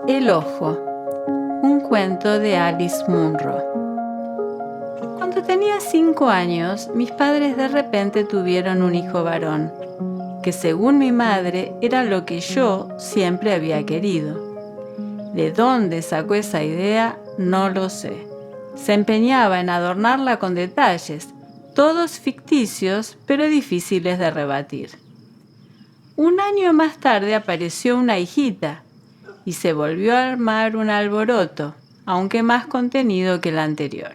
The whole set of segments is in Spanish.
El ojo, un cuento de Alice Munro. Cuando tenía 5 años, mis padres de repente tuvieron un hijo varón, que según mi madre era lo que yo siempre había querido. ¿De dónde sacó esa idea? No lo sé. Se empeñaba en adornarla con detalles, todos ficticios, pero difíciles de rebatir. Un año más tarde apareció una hijita y se volvió a armar un alboroto, aunque más contenido que el anterior.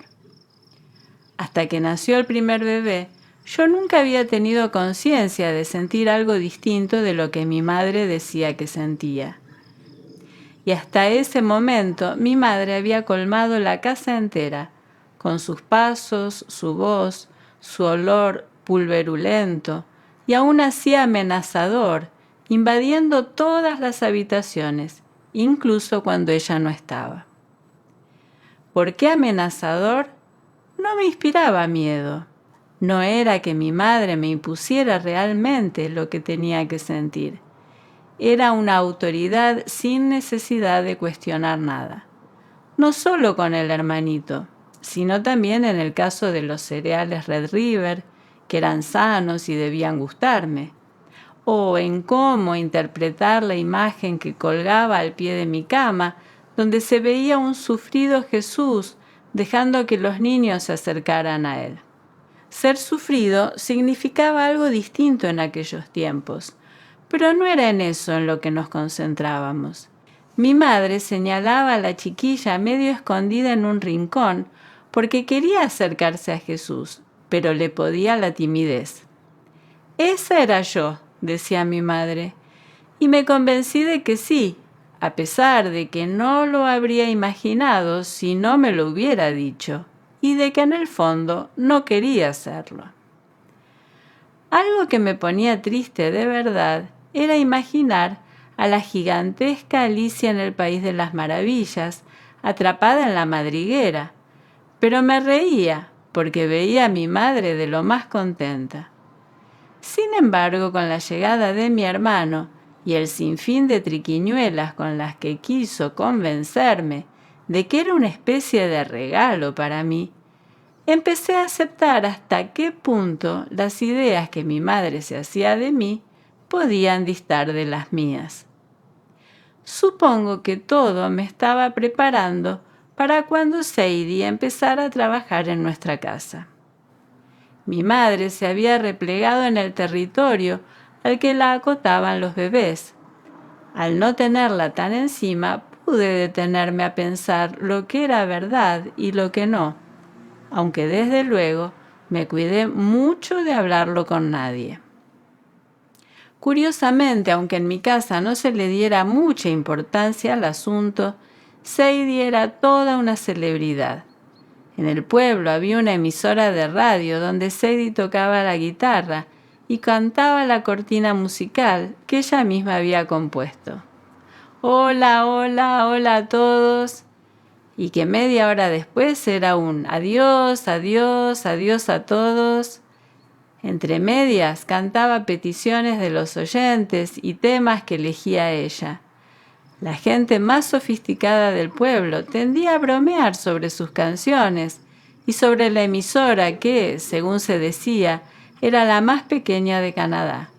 Hasta que nació el primer bebé, yo nunca había tenido conciencia de sentir algo distinto de lo que mi madre decía que sentía. Y hasta ese momento mi madre había colmado la casa entera, con sus pasos, su voz, su olor pulverulento, y aún así amenazador, invadiendo todas las habitaciones, incluso cuando ella no estaba. ¿Por qué amenazador? No me inspiraba miedo. No era que mi madre me impusiera realmente lo que tenía que sentir. Era una autoridad sin necesidad de cuestionar nada. No solo con el hermanito, sino también en el caso de los cereales Red River, que eran sanos y debían gustarme, o en cómo interpretar la imagen que colgaba al pie de mi cama, donde se veía un sufrido Jesús dejando que los niños se acercaran a él. Ser sufrido significaba algo distinto en aquellos tiempos, pero no era en eso en lo que nos concentrábamos. Mi madre señalaba a la chiquilla medio escondida en un rincón porque quería acercarse a Jesús, pero le podía la timidez. «Esa era yo», decía mi madre, y me convencí de que sí, a pesar de que no lo habría imaginado si no me lo hubiera dicho, y de que en el fondo no quería hacerlo. Algo que me ponía triste de verdad era imaginar a la gigantesca Alicia en el País de las Maravillas, atrapada en la madriguera, pero me reía porque veía a mi madre de lo más contenta. Sin embargo, con la llegada de mi hermano y el sinfín de triquiñuelas con las que quiso convencerme de que era una especie de regalo para mí, empecé a aceptar hasta qué punto las ideas que mi madre se hacía de mí podían distar de las mías. Supongo que todo me estaba preparando para cuando Sadie empezara a trabajar en nuestra casa. Mi madre se había replegado en el territorio al que la acotaban los bebés. Al no tenerla tan encima, pude detenerme a pensar lo que era verdad y lo que no, aunque desde luego me cuidé mucho de hablarlo con nadie. Curiosamente, aunque en mi casa no se le diera mucha importancia al asunto, Sadie era toda una celebridad. En el pueblo había una emisora de radio donde Sadie tocaba la guitarra y cantaba la cortina musical que ella misma había compuesto. «Hola, hola, hola a todos», y que media hora después era un «adiós, adiós, adiós a todos». Entre medias cantaba peticiones de los oyentes y temas que elegía ella. La gente más sofisticada del pueblo tendía a bromear sobre sus canciones y sobre la emisora que, según se decía, era la más pequeña de Canadá.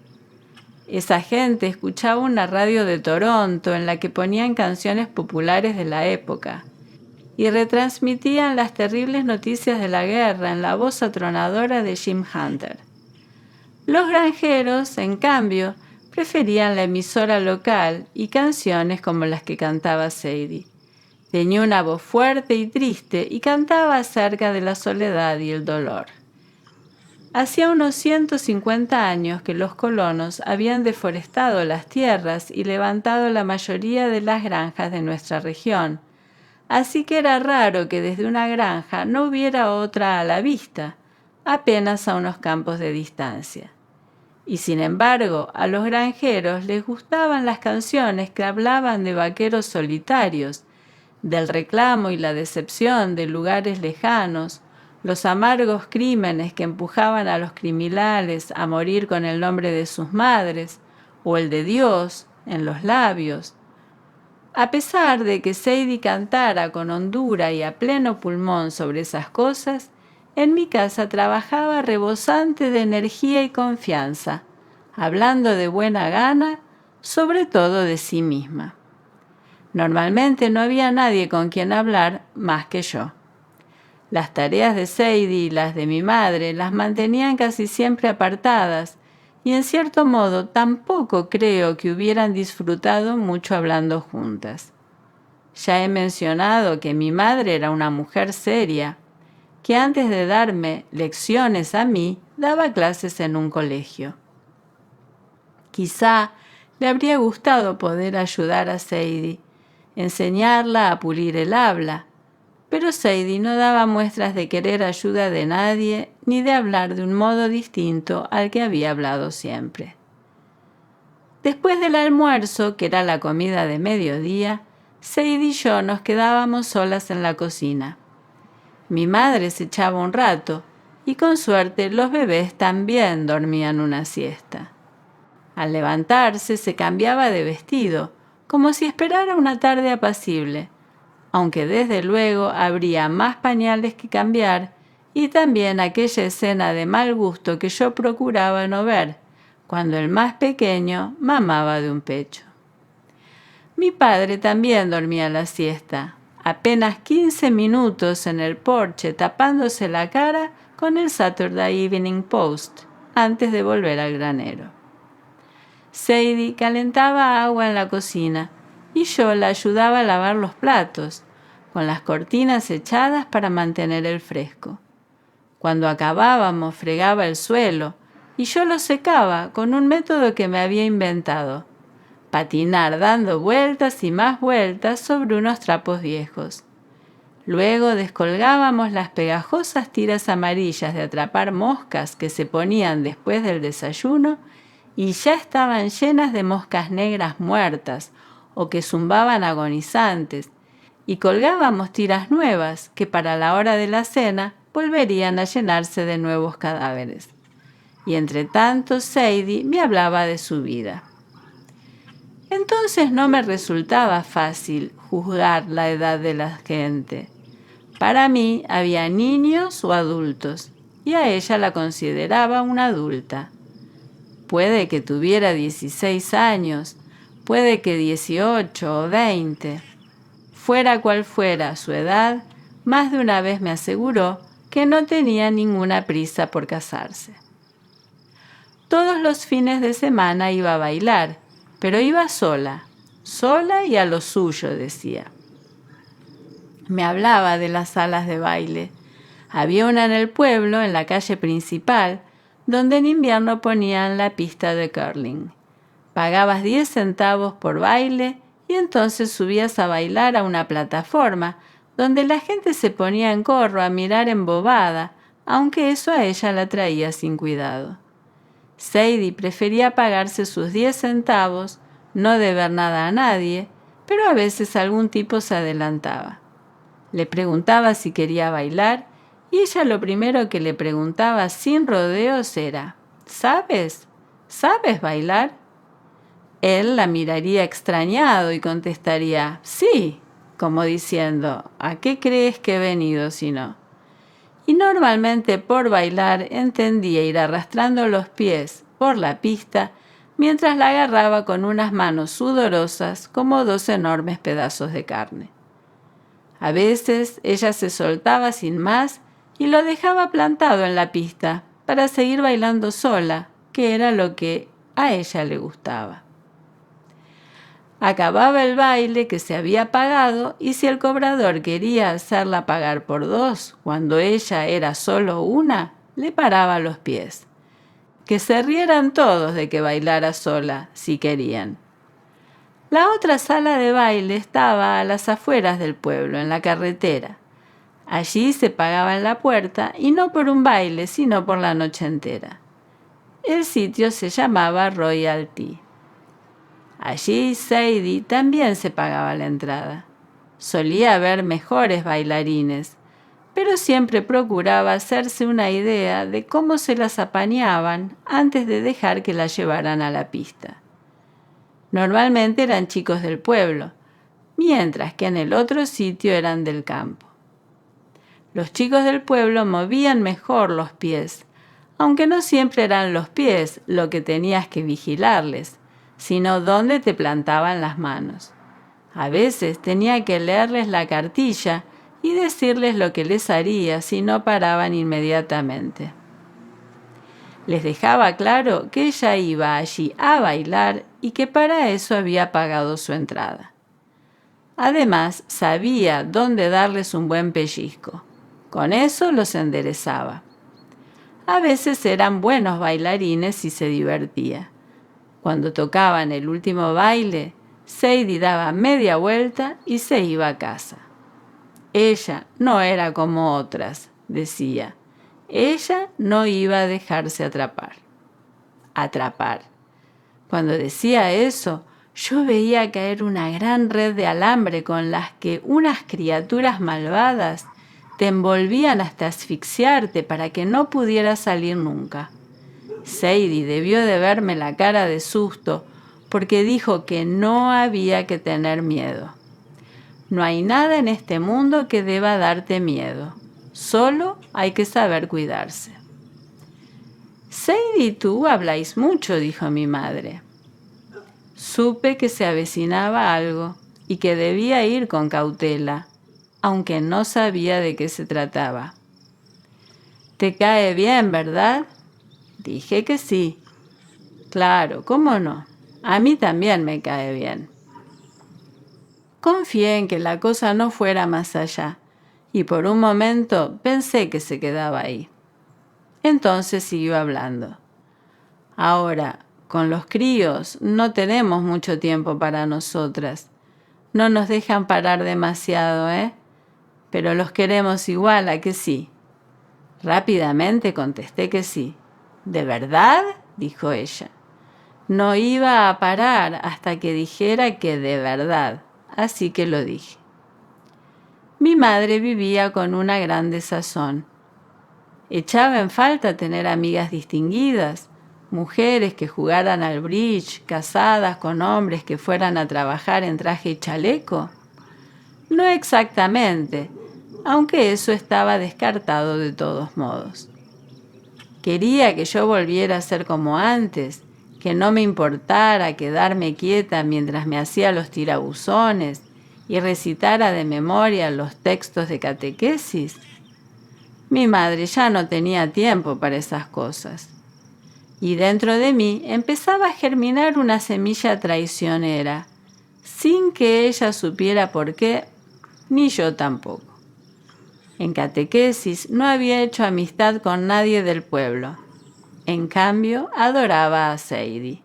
Esa gente escuchaba una radio de Toronto en la que ponían canciones populares de la época y retransmitían las terribles noticias de la guerra en la voz atronadora de Jim Hunter. Los granjeros, en cambio, preferían la emisora local y canciones como las que cantaba Sadie. Tenía una voz fuerte y triste y cantaba acerca de la soledad y el dolor. Hacía unos 150 años que los colonos habían deforestado las tierras y levantado la mayoría de las granjas de nuestra región, así que era raro que desde una granja no hubiera otra a la vista, apenas a unos campos de distancia. Y sin embargo, a los granjeros les gustaban las canciones que hablaban de vaqueros solitarios, del reclamo y la decepción de lugares lejanos, los amargos crímenes que empujaban a los criminales a morir con el nombre de sus madres, o el de Dios en los labios, a pesar de que Sadie cantara con hondura y a pleno pulmón sobre esas cosas, en mi casa trabajaba rebosante de energía y confianza, hablando de buena gana, sobre todo de sí misma. Normalmente no había nadie con quien hablar más que yo. Las tareas de Sadie y las de mi madre las mantenían casi siempre apartadas, y en cierto modo tampoco creo que hubieran disfrutado mucho hablando juntas. Ya he mencionado que mi madre era una mujer seria, que antes de darme lecciones a mí, daba clases en un colegio. Quizá le habría gustado poder ayudar a Sadie, enseñarla a pulir el habla, pero Sadie no daba muestras de querer ayuda de nadie ni de hablar de un modo distinto al que había hablado siempre. Después del almuerzo, que era la comida de mediodía, Sadie y yo nos quedábamos solas en la cocina. Mi madre se echaba un rato y con suerte los bebés también dormían una siesta. Al levantarse se cambiaba de vestido, como si esperara una tarde apacible, aunque desde luego habría más pañales que cambiar y también aquella escena de mal gusto que yo procuraba no ver, cuando el más pequeño mamaba de un pecho. Mi padre también dormía la siesta, apenas 15 minutos en el porche tapándose la cara con el Saturday Evening Post, antes de volver al granero. Sadie calentaba agua en la cocina y yo la ayudaba a lavar los platos, con las cortinas echadas para mantener el fresco. Cuando acabábamos fregaba el suelo y yo lo secaba con un método que me había inventado: patinar dando vueltas y más vueltas sobre unos trapos viejos. Luego descolgábamos las pegajosas tiras amarillas de atrapar moscas que se ponían después del desayuno y ya estaban llenas de moscas negras muertas o que zumbaban agonizantes, y colgábamos tiras nuevas que para la hora de la cena volverían a llenarse de nuevos cadáveres. Y entre tanto Sadie me hablaba de su vida. Entonces no me resultaba fácil juzgar la edad de la gente. Para mí había niños o adultos, y a ella la consideraba una adulta. Puede que tuviera 16 años, puede que 18 o 20. Fuera cual fuera su edad, más de una vez me aseguró que no tenía ninguna prisa por casarse. Todos los fines de semana iba a bailar, pero iba sola y a lo suyo, decía. Me hablaba de las salas de baile. Había una en el pueblo, en la calle principal, donde en invierno ponían la pista de curling. Pagabas 10 centavos por baile y entonces subías a bailar a una plataforma donde la gente se ponía en corro a mirar embobada, aunque eso a ella la traía sin cuidado. Sadie prefería pagarse sus 10 centavos, no deber nada a nadie, pero a veces algún tipo se adelantaba. Le preguntaba si quería bailar y ella lo primero que le preguntaba sin rodeos era: ¿Sabes bailar? Él la miraría extrañado y contestaría: sí, como diciendo: ¿a qué crees que he venido si no? Y normalmente por bailar entendía ir arrastrando los pies por la pista mientras la agarraba con unas manos sudorosas como 2 enormes pedazos de carne. A veces ella se soltaba sin más y lo dejaba plantado en la pista para seguir bailando sola, que era lo que a ella le gustaba. Acababa el baile que se había pagado y si el cobrador quería hacerla pagar por 2 cuando ella era solo una, le paraba los pies. Que se rieran todos de que bailara sola, si querían. La otra sala de baile estaba a las afueras del pueblo, en la carretera. Allí se pagaba en la puerta y no por un baile, sino por la noche entera. El sitio se llamaba Royalty. Allí Sadie también se pagaba la entrada. Solía haber mejores bailarines, pero siempre procuraba hacerse una idea de cómo se las apañaban antes de dejar que la llevaran a la pista. Normalmente eran chicos del pueblo, mientras que en el otro sitio eran del campo. Los chicos del pueblo movían mejor los pies, aunque no siempre eran los pies lo que tenías que vigilarles, sino dónde te plantaban las manos. A veces tenía que leerles la cartilla y decirles lo que les haría si no paraban inmediatamente. Les dejaba claro que ella iba allí a bailar y que para eso había pagado su entrada. Además, sabía dónde darles un buen pellizco. Con eso los enderezaba. A veces eran buenos bailarines y se divertía. Cuando tocaban el último baile, Sadie daba media vuelta y se iba a casa. Ella no era como otras, decía. Ella no iba a dejarse atrapar. Atrapar. Cuando decía eso, yo veía caer una gran red de alambre con las que unas criaturas malvadas te envolvían hasta asfixiarte para que no pudieras salir nunca. Sadie debió de verme la cara de susto porque dijo que no había que tener miedo. No hay nada en este mundo que deba darte miedo. Solo hay que saber cuidarse. Sadie y tú habláis mucho, dijo mi madre. Supe que se avecinaba algo y que debía ir con cautela, aunque no sabía de qué se trataba. ¿Te cae bien, verdad? Dije que sí. Claro, ¿cómo no? A mí también me cae bien. Confié en que la cosa no fuera más allá, y por un momento pensé que se quedaba ahí. Entonces siguió hablando. Ahora, con los críos no tenemos mucho tiempo para nosotras. No nos dejan parar demasiado, ¿eh? Pero los queremos igual, ¿a que sí? Rápidamente contesté que sí. ¿De verdad?, dijo ella. No iba a parar hasta que dijera que de verdad, así que lo dije. Mi madre vivía con una gran desazón. Echaba en falta tener amigas distinguidas, mujeres que jugaran al bridge, casadas con hombres que fueran a trabajar en traje y chaleco. No exactamente, aunque eso estaba descartado de todos modos. Quería que yo volviera a ser como antes, que no me importara quedarme quieta mientras me hacía los tirabuzones y recitara de memoria los textos de catequesis. Mi madre ya no tenía tiempo para esas cosas. Y dentro de mí empezaba a germinar una semilla traicionera, sin que ella supiera por qué, ni yo tampoco. En catequesis no había hecho amistad con nadie del pueblo. En cambio, adoraba a Sadie.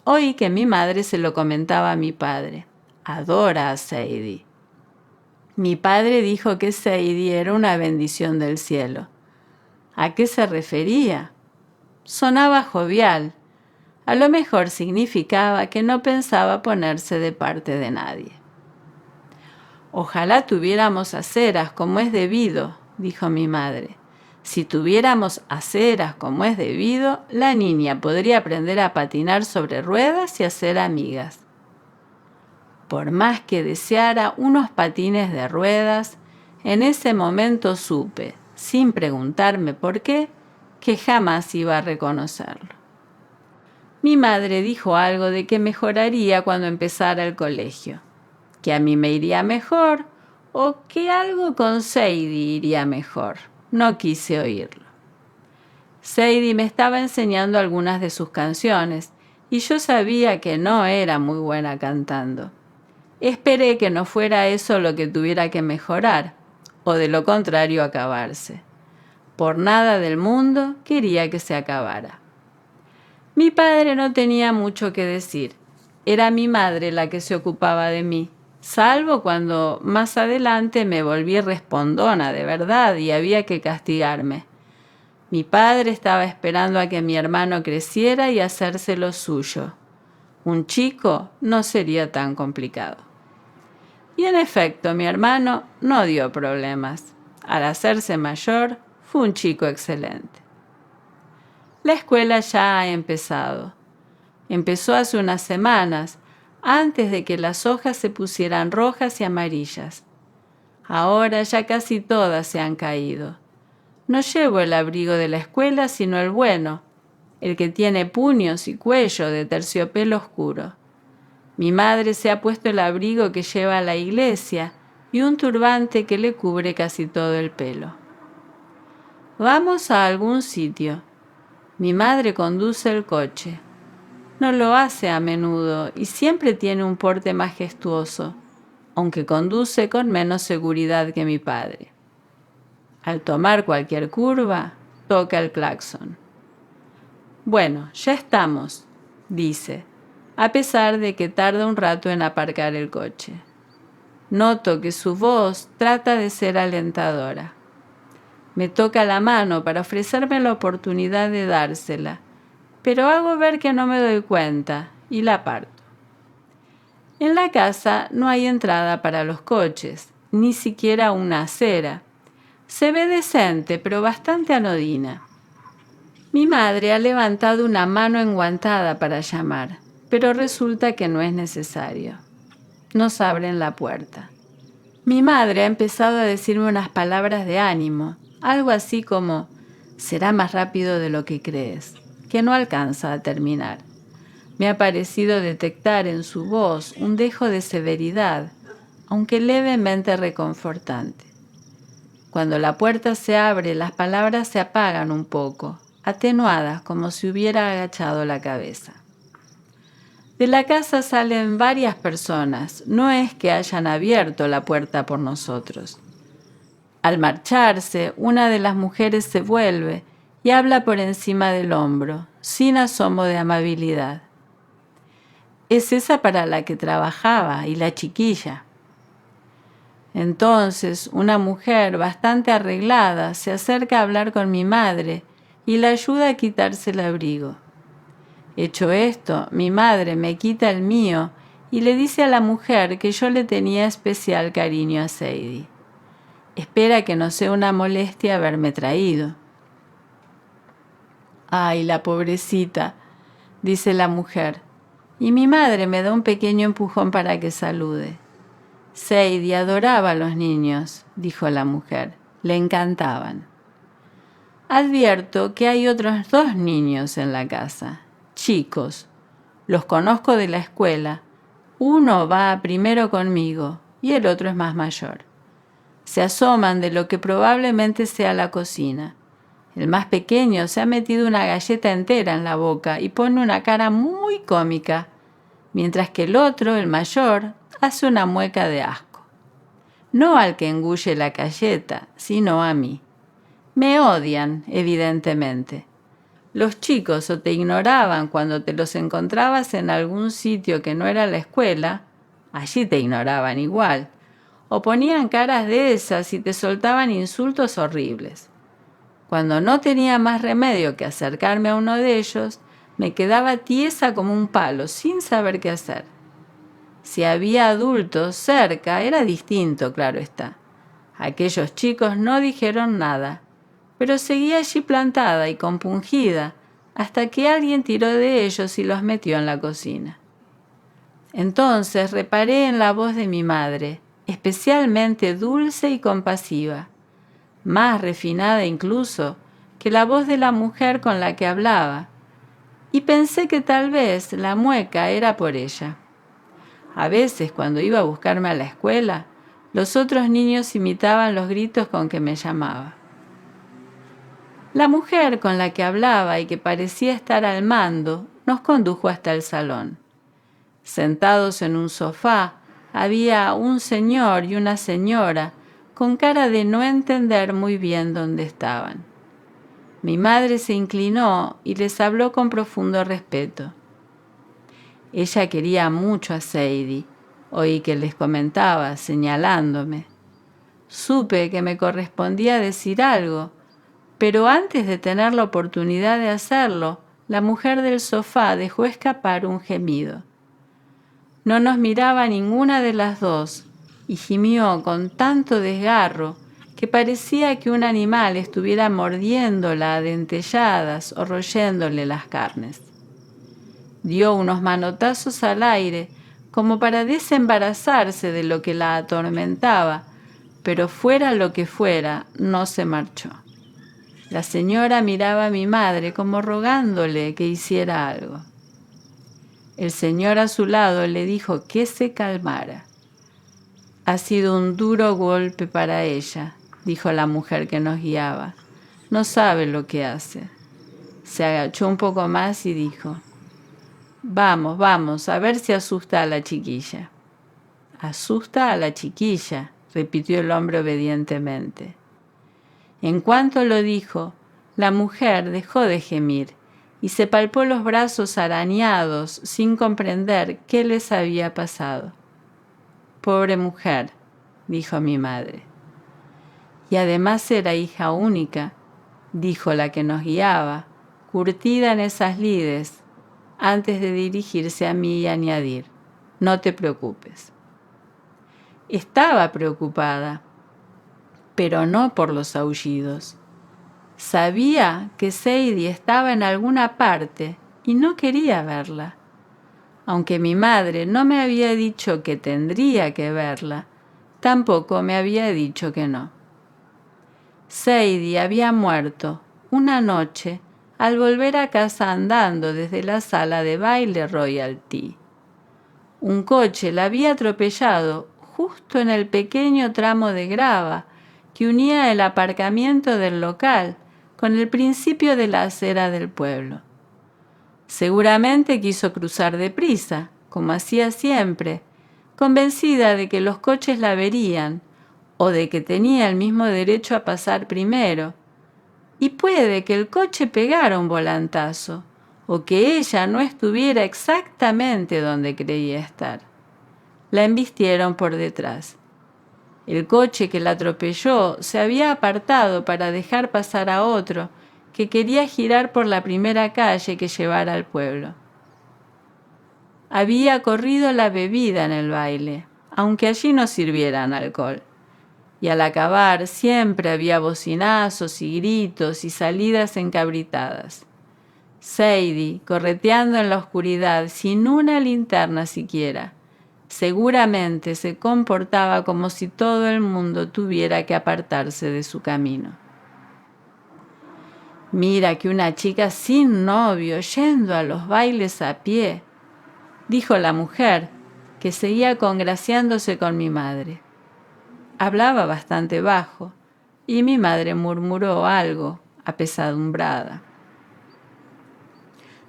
Oí que mi madre se lo comentaba a mi padre. Adora a Sadie. Mi padre dijo que Sadie era una bendición del cielo. ¿A qué se refería? Sonaba jovial. A lo mejor significaba que no pensaba ponerse de parte de nadie. Ojalá tuviéramos aceras como es debido, dijo mi madre. Si tuviéramos aceras como es debido, la niña podría aprender a patinar sobre ruedas y hacer amigas. Por más que deseara unos patines de ruedas, en ese momento supe, sin preguntarme por qué, que jamás iba a reconocerlo. Mi madre dijo algo de que mejoraría cuando empezara el colegio, que a mí me iría mejor o que algo con Sadie iría mejor. No quise oírlo. Sadie me estaba enseñando algunas de sus canciones y yo sabía que no era muy buena cantando. Esperé que no fuera eso lo que tuviera que mejorar, o de lo contrario acabarse. Por nada del mundo quería que se acabara. Mi padre no tenía mucho que decir. Era mi madre la que se ocupaba de mí, salvo cuando más adelante me volví respondona de verdad y había que castigarme. Mi padre estaba esperando a que mi hermano creciera y hacerse lo suyo. Un chico no sería tan complicado. Y en efecto, mi hermano no dio problemas. Al hacerse mayor, fue un chico excelente. La escuela ya ha empezado. Empezó hace unas semanas, antes de que las hojas se pusieran rojas y amarillas. Ahora ya casi todas se han caído. No llevo el abrigo de la escuela, sino el bueno, el que tiene puños y cuello de terciopelo oscuro. Mi madre se ha puesto el abrigo que lleva a la iglesia y un turbante que le cubre casi todo el pelo. Vamos a algún sitio. Mi madre conduce el coche. No lo hace a menudo y siempre tiene un porte majestuoso, aunque conduce con menos seguridad que mi padre. Al tomar cualquier curva, toca el claxon. Bueno, ya estamos, dice, a pesar de que tarda un rato en aparcar el coche. Noto que su voz trata de ser alentadora. Me toca la mano para ofrecerme la oportunidad de dársela, pero hago ver que no me doy cuenta y la aparto. En la casa no hay entrada para los coches, ni siquiera una acera. Se ve decente, pero bastante anodina. Mi madre ha levantado una mano enguantada para llamar, pero resulta que no es necesario. Nos abren la puerta. Mi madre ha empezado a decirme unas palabras de ánimo, algo así como, será más rápido de lo que crees, que no alcanza a terminar. Me ha parecido detectar en su voz un dejo de severidad, aunque levemente reconfortante. Cuando la puerta se abre, las palabras se apagan un poco, atenuadas como si hubiera agachado la cabeza. De la casa salen varias personas, no es que hayan abierto la puerta por nosotros. Al marcharse, una de las mujeres se vuelve y habla por encima del hombro, sin asomo de amabilidad. Es esa para la que trabajaba y la chiquilla. Entonces, una mujer bastante arreglada se acerca a hablar con mi madre y la ayuda a quitarse el abrigo. Hecho esto, mi madre me quita el mío y le dice a la mujer que yo le tenía especial cariño a Sadie. Espera que no sea una molestia haberme traído. Ay, la pobrecita, dice la mujer, y mi madre me da un pequeño empujón para que salude. Sadie adoraba a los niños, dijo la mujer, le encantaban. Advierto que hay otros 2 niños en la casa, chicos. Los conozco de la escuela. Uno va primero conmigo y el otro es más mayor. Se asoman de lo que probablemente sea la cocina. El más pequeño se ha metido una galleta entera en la boca y pone una cara muy cómica, mientras que el otro, el mayor, hace una mueca de asco. No al que engulle la galleta, sino a mí. Me odian, evidentemente. Los chicos o te ignoraban cuando te los encontrabas en algún sitio que no era la escuela, allí te ignoraban igual, o ponían caras de esas y te soltaban insultos horribles. Cuando no tenía más remedio que acercarme a uno de ellos, me quedaba tiesa como un palo, sin saber qué hacer. Si había adultos cerca, era distinto, claro está. Aquellos chicos no dijeron nada, pero seguía allí plantada y compungida hasta que alguien tiró de ellos y los metió en la cocina. Entonces reparé en la voz de mi madre, especialmente dulce y compasiva, más refinada incluso que la voz de la mujer con la que hablaba, y pensé que tal vez la mueca era por ella. A veces, cuando iba a buscarme a la escuela, los otros niños imitaban los gritos con que me llamaba. La mujer con la que hablaba y que parecía estar al mando nos condujo hasta el salón. Sentados en un sofá había un señor y una señora con cara de no entender muy bien dónde estaban. Mi madre se inclinó y les habló con profundo respeto. Ella quería mucho a Sadie, oí que les comentaba, señalándome. Supe que me correspondía decir algo, pero antes de tener la oportunidad de hacerlo, la mujer del sofá dejó escapar un gemido. No nos miraba ninguna de las dos y gimió con tanto desgarro que parecía que un animal estuviera mordiéndola a dentelladas o royéndole las carnes. Dio unos manotazos al aire como para desembarazarse de lo que la atormentaba, pero fuera lo que fuera, no se marchó. La señora miraba a mi madre como rogándole que hiciera algo. El señor a su lado le dijo que se calmara. «Ha sido un duro golpe para ella», dijo la mujer que nos guiaba. «No sabe lo que hace». Se agachó un poco más y dijo: «Vamos, vamos, a ver si asusta a la chiquilla». «Asusta a la chiquilla», repitió el hombre obedientemente. En cuanto lo dijo, la mujer dejó de gemir y se palpó los brazos arañados sin comprender qué les había pasado. «Pobre mujer», dijo mi madre. «Y además era hija única», dijo la que nos guiaba, curtida en esas lides, antes de dirigirse a mí y añadir: «No te preocupes». Estaba preocupada, pero no por los aullidos. Sabía que Sadie estaba en alguna parte y no quería verla. Aunque mi madre no me había dicho que tendría que verla, tampoco me había dicho que no. Sadie había muerto una noche al volver a casa andando desde la sala de baile Royalty. Un coche la había atropellado justo en el pequeño tramo de grava que unía el aparcamiento del local con el principio de la acera del pueblo. Seguramente quiso cruzar deprisa, como hacía siempre, convencida de que los coches la verían o de que tenía el mismo derecho a pasar primero. Y puede que el coche pegara un volantazo o que ella no estuviera exactamente donde creía estar. La embistieron por detrás. El coche que la atropelló se había apartado para dejar pasar a otro que quería girar por la primera calle que llevara al pueblo. Había corrido la bebida en el baile, aunque allí no sirvieran alcohol. Y al acabar siempre había bocinazos y gritos y salidas encabritadas. Sadie, correteando en la oscuridad sin una linterna siquiera, seguramente se comportaba como si todo el mundo tuviera que apartarse de su camino. «Mira que una chica sin novio yendo a los bailes a pie», dijo la mujer, que seguía congraciándose con mi madre. Hablaba bastante bajo, y mi madre murmuró algo, apesadumbrada.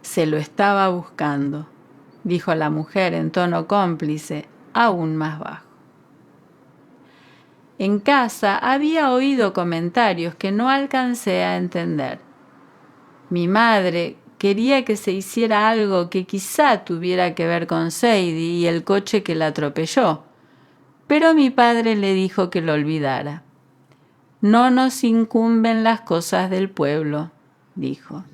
«Se lo estaba buscando», dijo la mujer en tono cómplice, aún más bajo. En casa había oído comentarios que no alcancé a entender. Mi madre quería que se hiciera algo que quizá tuviera que ver con Sadie y el coche que la atropelló, pero mi padre le dijo que lo olvidara. «No nos incumben las cosas del pueblo», dijo.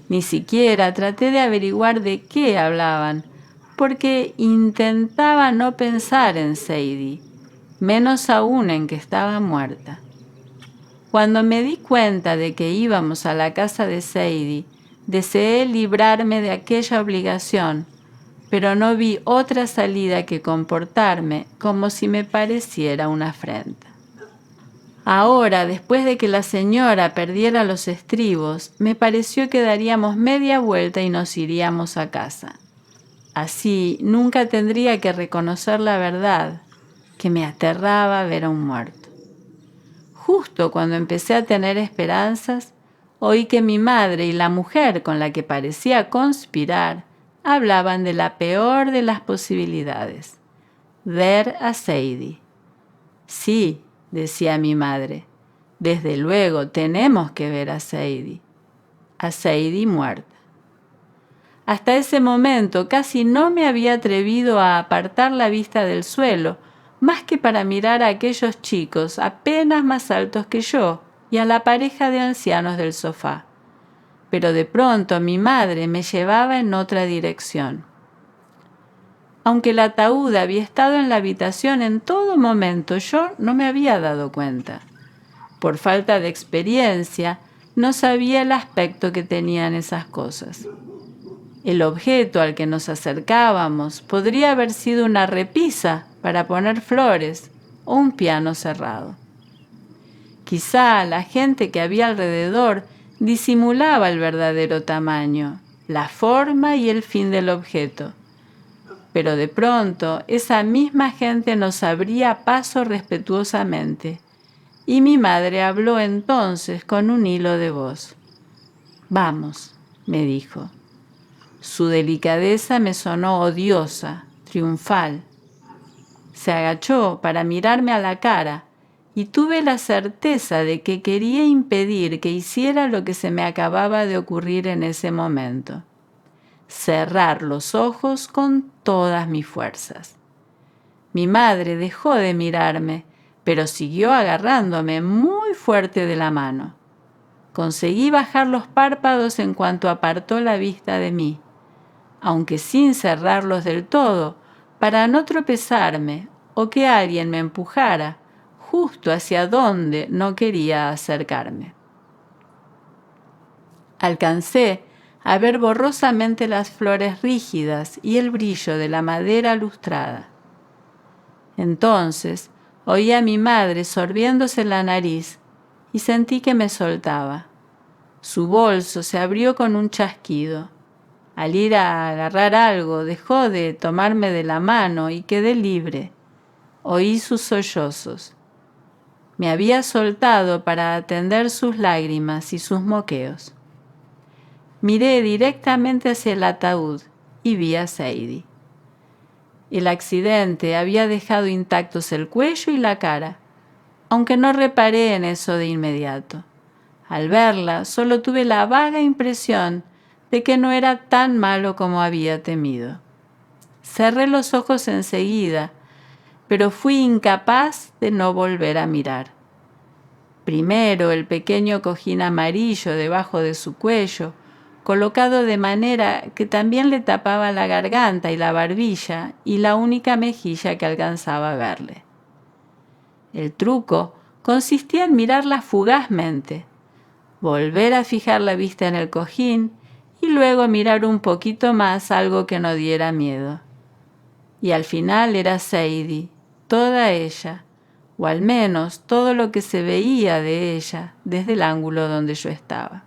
Ni siquiera traté de averiguar de qué hablaban, porque intentaba no pensar en Sadie, menos aún en que estaba muerta. Cuando me di cuenta de que íbamos a la casa de Sadie, deseé librarme de aquella obligación, pero no vi otra salida que comportarme como si me pareciera una afrenta. Ahora, después de que la señora perdiera los estribos, me pareció que daríamos media vuelta y nos iríamos a casa. Así nunca tendría que reconocer la verdad, que me aterraba ver a un muerto. Justo cuando empecé a tener esperanzas, oí que mi madre y la mujer con la que parecía conspirar hablaban de la peor de las posibilidades: ver a Sadie. «Sí», decía mi madre, «desde luego tenemos que ver a Sadie muerta». Hasta ese momento casi no me había atrevido a apartar la vista del suelo, más que para mirar a aquellos chicos apenas más altos que yo y a la pareja de ancianos del sofá. Pero de pronto mi madre me llevaba en otra dirección. Aunque el ataúd había estado en la habitación en todo momento, yo no me había dado cuenta. Por falta de experiencia, no sabía el aspecto que tenían esas cosas. El objeto al que nos acercábamos podría haber sido una repisa para poner flores o un piano cerrado. Quizá la gente que había alrededor disimulaba el verdadero tamaño, la forma y el fin del objeto. Pero de pronto esa misma gente nos abría paso respetuosamente, y mi madre habló entonces con un hilo de voz. «Vamos», me dijo. Su delicadeza me sonó odiosa, triunfal. Se agachó para mirarme a la cara y tuve la certeza de que quería impedir que hiciera lo que se me acababa de ocurrir en ese momento: cerrar los ojos con todas mis fuerzas. Mi madre dejó de mirarme, pero siguió agarrándome muy fuerte de la mano. Conseguí bajar los párpados en cuanto apartó la vista de mí, aunque sin cerrarlos del todo, para no tropezarme o que alguien me empujara justo hacia donde no quería acercarme. Alcancé a ver borrosamente las flores rígidas y el brillo de la madera lustrada. Entonces oí a mi madre sorbiéndose la nariz y sentí que me soltaba. Su bolso se abrió con un chasquido. Al ir a agarrar algo, dejó de tomarme de la mano y quedé libre. Oí sus sollozos. Me había soltado para atender sus lágrimas y sus moqueos. Miré directamente hacia el ataúd y vi a Sadie. El accidente había dejado intactos el cuello y la cara, aunque no reparé en eso de inmediato. Al verla, solo tuve la vaga impresión de que no era tan malo como había temido. Cerré los ojos enseguida, pero fui incapaz de no volver a mirar. Primero el pequeño cojín amarillo debajo de su cuello, colocado de manera que también le tapaba la garganta y la barbilla y la única mejilla que alcanzaba a verle. El truco consistía en mirarla fugazmente, volver a fijar la vista en el cojín y luego mirar un poquito más algo que no diera miedo. Y al final era Sadie, toda ella, o al menos todo lo que se veía de ella desde el ángulo donde yo estaba.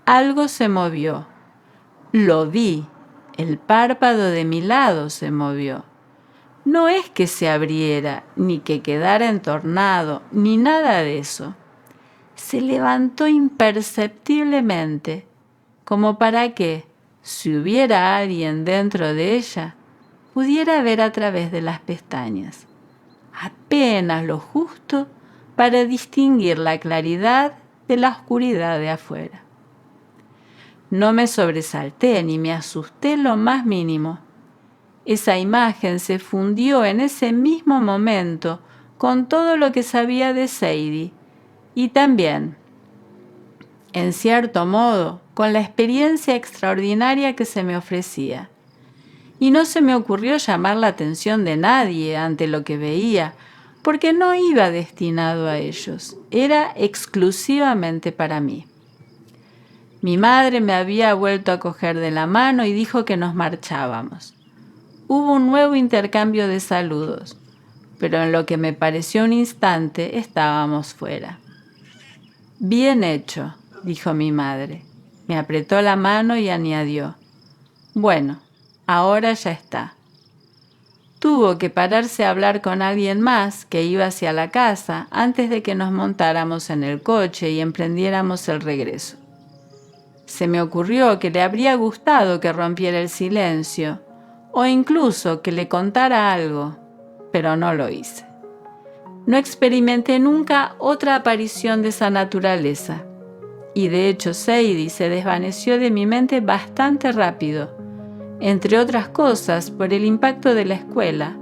Algo se movió. Lo vi. El párpado de mi lado se movió. No es que se abriera, ni que quedara entornado, ni nada de eso. Se levantó imperceptiblemente, como para que, si hubiera alguien dentro de ella, pudiera ver a través de las pestañas, apenas lo justo para distinguir la claridad de la oscuridad de afuera. No me sobresalté ni me asusté lo más mínimo. Esa imagen se fundió en ese mismo momento con todo lo que sabía de Sadie y también, en cierto modo, con la experiencia extraordinaria que se me ofrecía. Y no se me ocurrió llamar la atención de nadie ante lo que veía, porque no iba destinado a ellos, era exclusivamente para mí. Mi madre me había vuelto a coger de la mano y dijo que nos marchábamos. Hubo un nuevo intercambio de saludos, pero en lo que me pareció un instante estábamos fuera. «Bien hecho», dijo mi madre. Me apretó la mano y añadió: «Bueno, ahora ya está». Tuvo que pararse a hablar con alguien más que iba hacia la casa antes de que nos montáramos en el coche y emprendiéramos el regreso. Se me ocurrió que le habría gustado que rompiera el silencio o incluso que le contara algo, pero no lo hice. No experimenté nunca otra aparición de esa naturaleza y de hecho Sadie se desvaneció de mi mente bastante rápido, entre otras cosas por el impacto de la escuela,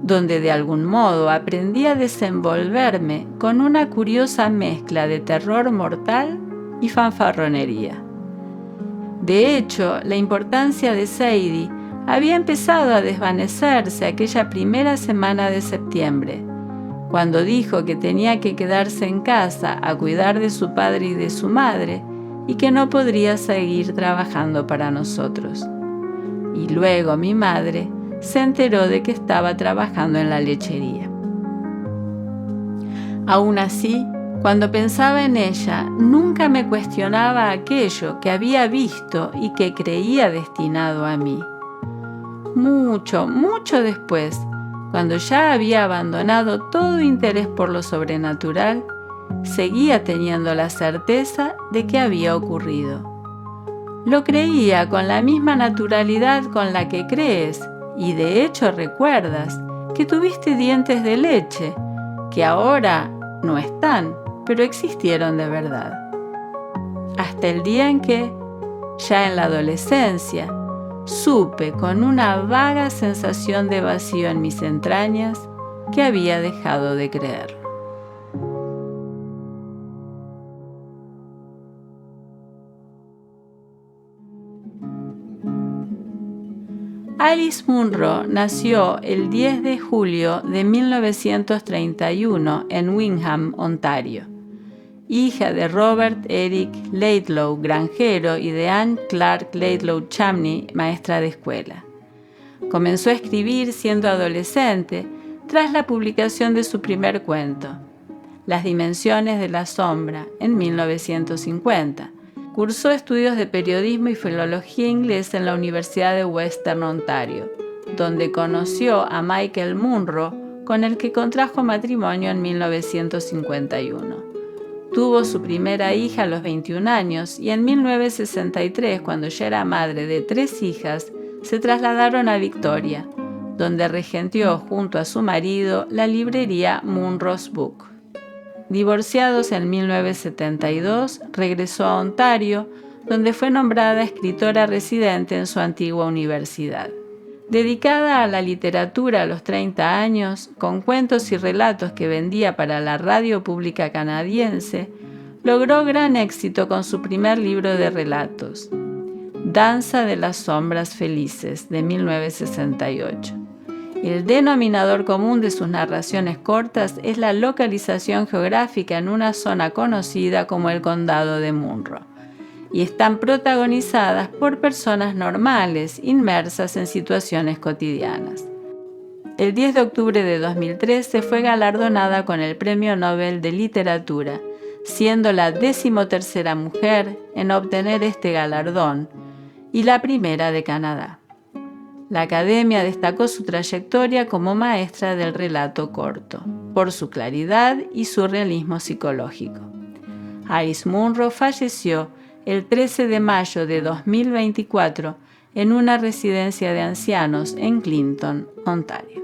donde de algún modo aprendí a desenvolverme con una curiosa mezcla de terror mortal y fanfarronería. De hecho, la importancia de Sadie había empezado a desvanecerse aquella primera semana de septiembre, cuando dijo que tenía que quedarse en casa a cuidar de su padre y de su madre, y que no podría seguir trabajando para nosotros. Y luego mi madre se enteró de que estaba trabajando en la lechería. Aún así, cuando pensaba en ella, nunca me cuestionaba aquello que había visto y que creía destinado a mí. Mucho, mucho después, cuando ya había abandonado todo interés por lo sobrenatural, seguía teniendo la certeza de que había ocurrido. Lo creía con la misma naturalidad con la que crees, y de hecho recuerdas que tuviste dientes de leche, que ahora no están, pero existieron de verdad. Hasta el día en que, ya en la adolescencia, supe con una vaga sensación de vacío en mis entrañas que había dejado de creer. Alice Munro nació el 10 de julio de 1931 en Windham, Ontario, hija de Robert Eric Laidlaw, granjero, y de Anne Clark Laidlaw Chamney, maestra de escuela. Comenzó a escribir siendo adolescente tras la publicación de su primer cuento, Las dimensiones de la sombra, en 1950. Cursó estudios de periodismo y filología inglesa en la Universidad de Western Ontario, donde conoció a Michael Munro, con el que contrajo matrimonio en 1951. Tuvo su primera hija a los 21 años y en 1963, cuando ya era madre de 3 hijas, se trasladaron a Victoria, donde regenteó junto a su marido la librería Munro's Book. Divorciados en 1972, regresó a Ontario, donde fue nombrada escritora residente en su antigua universidad. Dedicada a la literatura a los 30 años, con cuentos y relatos que vendía para la radio pública canadiense, logró gran éxito con su primer libro de relatos, Danza de las sombras felices, de 1968. El denominador común de sus narraciones cortas es la localización geográfica en una zona conocida como el Condado de Munro, y están protagonizadas por personas normales, inmersas en situaciones cotidianas. El 10 de octubre de 2013 fue galardonada con el Premio Nobel de Literatura, siendo la 13ª mujer en obtener este galardón y la primera de Canadá. La Academia destacó su trayectoria como maestra del relato corto, por su claridad y su realismo psicológico. Alice Munro falleció el 13 de mayo de 2024 en una residencia de ancianos en Clinton, Ontario.